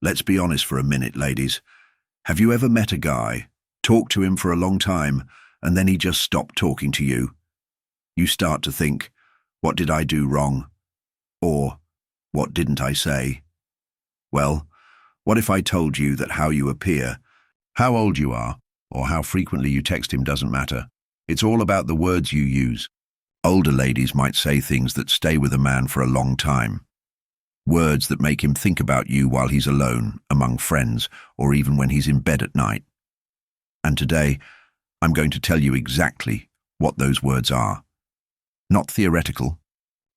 Let's be honest for a minute, ladies. Have you ever met a guy, talked to him for a long time, and then he just stopped talking to you? You start to think, what did I do wrong? Or, what didn't I say? Well, what if I told you that how you appear, how old you are, or how frequently you text him doesn't matter? It's all about the words you use. Older ladies might say things that stay with a man for a long time. Words that make him think about you while he's alone, among friends, or even when he's in bed at night. And today, I'm going to tell you exactly what those words are. Not theoretical,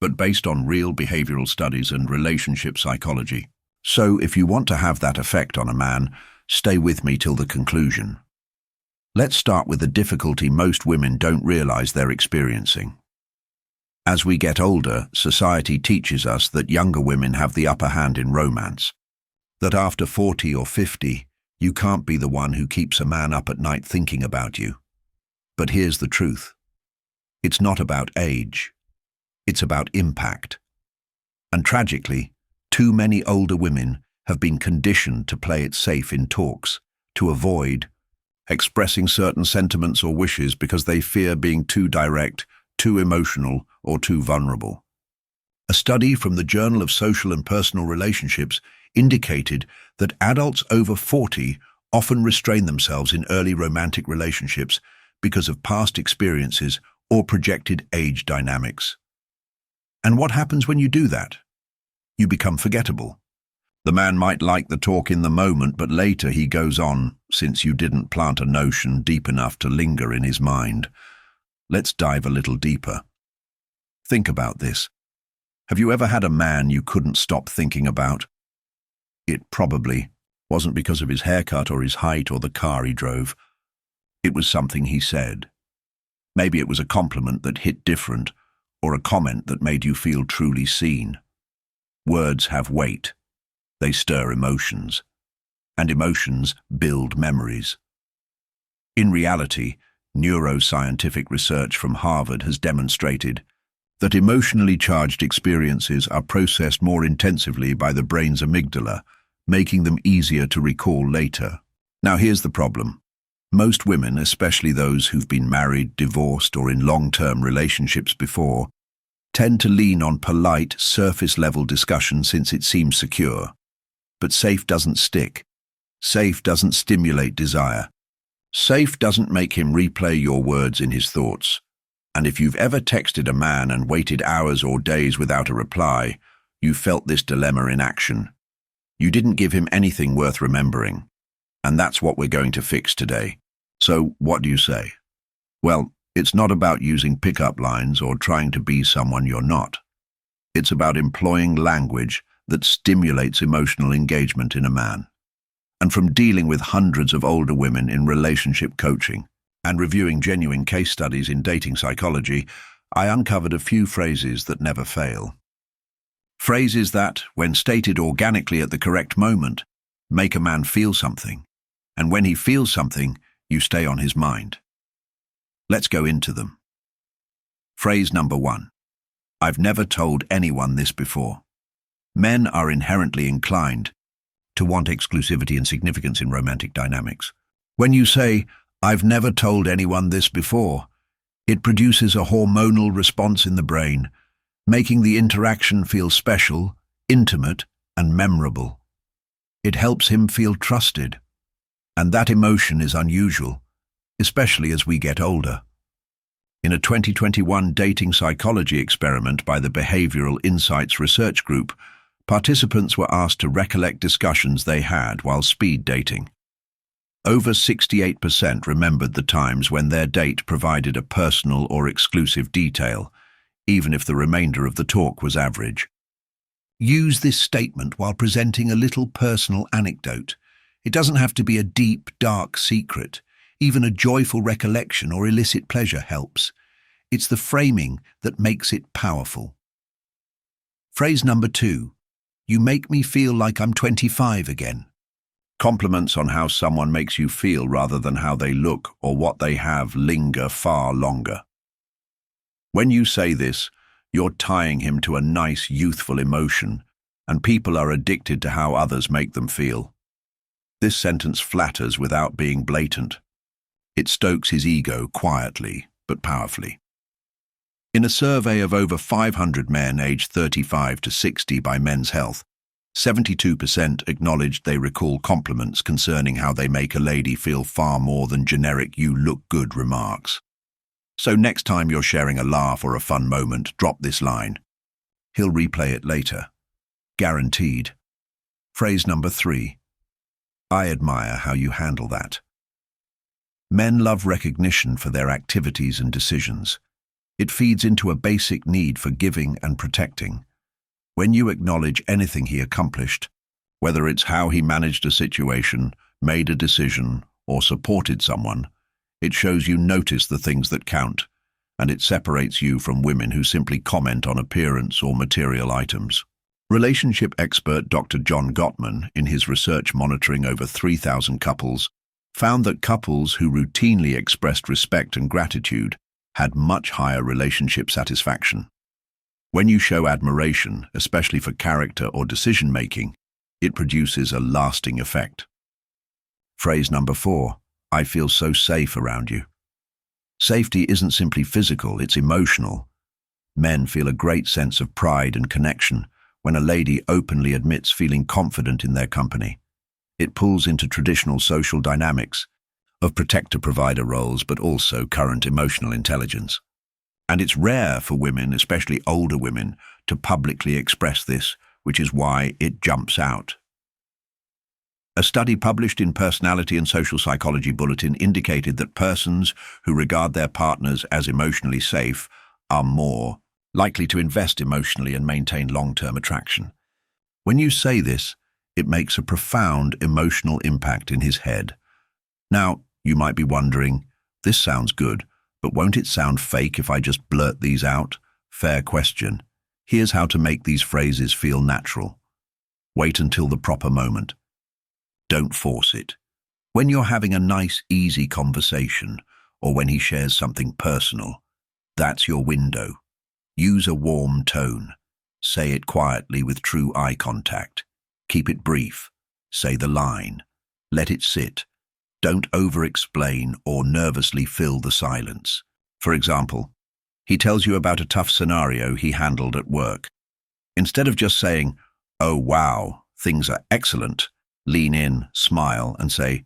but based on real behavioral studies and relationship psychology. So if you want to have that effect on a man, stay with me till the conclusion. Let's start with the difficulty most women don't realize they're experiencing. As we get older, society teaches us that younger women have the upper hand in romance. That after 40 or 50, you can't be the one who keeps a man up at night thinking about you. But here's the truth. It's not about age. It's about impact. And tragically, too many older women have been conditioned to play it safe in talks, to avoid expressing certain sentiments or wishes because they fear being too direct, too emotional, or too vulnerable. A study from the Journal of Social and Personal Relationships indicated that adults over 40 often restrain themselves in early romantic relationships because of past experiences or projected age dynamics. And what happens when you do that? You become forgettable. The man might like the talk in the moment, but later he goes on, since you didn't plant a notion deep enough to linger in his mind. Let's dive a little deeper. Think about this. Have you ever had a man you couldn't stop thinking about? It probably wasn't because of his haircut or his height or the car he drove. It was something he said. Maybe it was a compliment that hit different, or a comment that made you feel truly seen. Words have weight. They stir emotions. And emotions build memories. In reality, neuroscientific research from Harvard has demonstrated that emotionally charged experiences are processed more intensively by the brain's amygdala, making them easier to recall later. Now here's the problem. Most women, especially those who've been married, divorced, or in long-term relationships before, tend to lean on polite, surface-level discussion since it seems secure. But safe doesn't stick. Safe doesn't stimulate desire. Safe doesn't make him replay your words in his thoughts. And if you've ever texted a man and waited hours or days without a reply, you felt this dilemma in action. You didn't give him anything worth remembering. And that's what we're going to fix today. So what do you say? Well, it's not about using pickup lines or trying to be someone you're not. It's about employing language that stimulates emotional engagement in a man. And from dealing with hundreds of older women in relationship coaching and reviewing genuine case studies in dating psychology, I uncovered a few phrases that never fail. Phrases that, when stated organically at the correct moment, make a man feel something. And when he feels something, you stay on his mind. Let's go into them. Phrase number 1. I've never told anyone this before. Men are inherently inclined to want exclusivity and significance in romantic dynamics. When you say, I've never told anyone this before, it produces a hormonal response in the brain, making the interaction feel special, intimate, and memorable. It helps him feel trusted, and that emotion is unusual, especially as we get older. In a 2021 dating psychology experiment by the Behavioral Insights Research Group, participants were asked to recollect discussions they had while speed dating. Over 68% remembered the times when their date provided a personal or exclusive detail, even if the remainder of the talk was average. Use this statement while presenting a little personal anecdote. It doesn't have to be a deep, dark secret. Even a joyful recollection or illicit pleasure helps. It's the framing that makes it powerful. Phrase number 2. You make me feel like I'm 25 again. Compliments on how someone makes you feel rather than how they look or what they have linger far longer. When you say this, you're tying him to a nice, youthful emotion, and people are addicted to how others make them feel. This sentence flatters without being blatant. It stokes his ego quietly but powerfully. In a survey of over 500 men aged 35 to 60 by Men's Health, 72% acknowledged they recall compliments concerning how they make a lady feel far more than generic "you look good" remarks. So next time you're sharing a laugh or a fun moment, drop this line. He'll replay it later. Guaranteed. Phrase number 3. I admire how you handle that. Men love recognition for their activities and decisions. It feeds into a basic need for giving and protecting. When you acknowledge anything he accomplished, whether it's how he managed a situation, made a decision, or supported someone, it shows you notice the things that count, and it separates you from women who simply comment on appearance or material items. Relationship expert Dr. John Gottman, in his research monitoring over 3,000 couples, found that couples who routinely expressed respect and gratitude had much higher relationship satisfaction. When you show admiration, especially for character or decision-making, it produces a lasting effect. Phrase number 4. I feel so safe around you. Safety isn't simply physical, it's emotional. Men feel a great sense of pride and connection when a lady openly admits feeling confident in their company. It pulls into traditional social dynamics of protector-provider roles, but also current emotional intelligence. And it's rare for women, especially older women, to publicly express this, which is why it jumps out. A study published in Personality and Social Psychology Bulletin indicated that persons who regard their partners as emotionally safe are more likely to invest emotionally and maintain long-term attraction. When you say this, it makes a profound emotional impact in his head. Now, you might be wondering, this sounds good, but won't it sound fake if I just blurt these out? Fair question. Here's how to make these phrases feel natural. Wait until the proper moment. Don't force it. When you're having a nice, easy conversation, or when he shares something personal, that's your window. Use a warm tone. Say it quietly with true eye contact. Keep it brief. Say the line. Let it sit. Don't over-explain or nervously fill the silence. For example, he tells you about a tough scenario he handled at work. Instead of just saying, "Oh wow, things are excellent," lean in, smile, and say,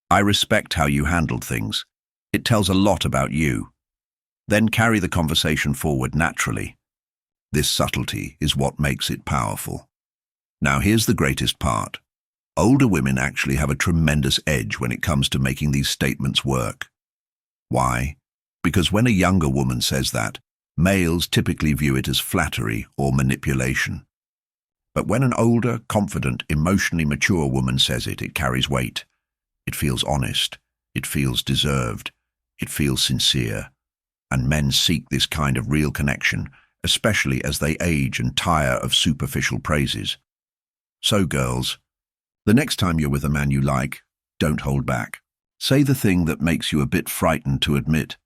"I respect how you handled things. It tells a lot about you." Then carry the conversation forward naturally. This subtlety is what makes it powerful. Now here's the greatest part. Older women actually have a tremendous edge when it comes to making these statements work. Why? Because when a younger woman says that, males typically view it as flattery or manipulation. But when an older, confident, emotionally mature woman says it, it carries weight. It feels honest. It feels deserved. It feels sincere. And men seek this kind of real connection, especially as they age and tire of superficial praises. So girls, the next time you're with a man you like, don't hold back. Say the thing that makes you a bit frightened to admit.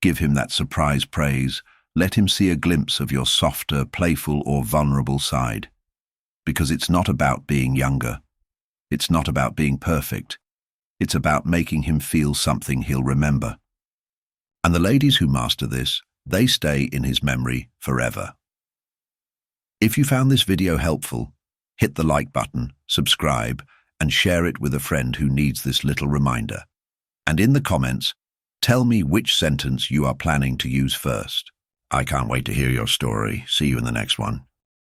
Give him that surprise praise. Let him see a glimpse of your softer, playful, or vulnerable side. Because it's not about being younger. It's not about being perfect. It's about making him feel something he'll remember. And the ladies who master this, they stay in his memory forever. If you found this video helpful, hit the like button, subscribe, and share it with a friend who needs this little reminder. And in the comments, tell me which sentence you are planning to use first. I can't wait to hear your story. See you in the next one.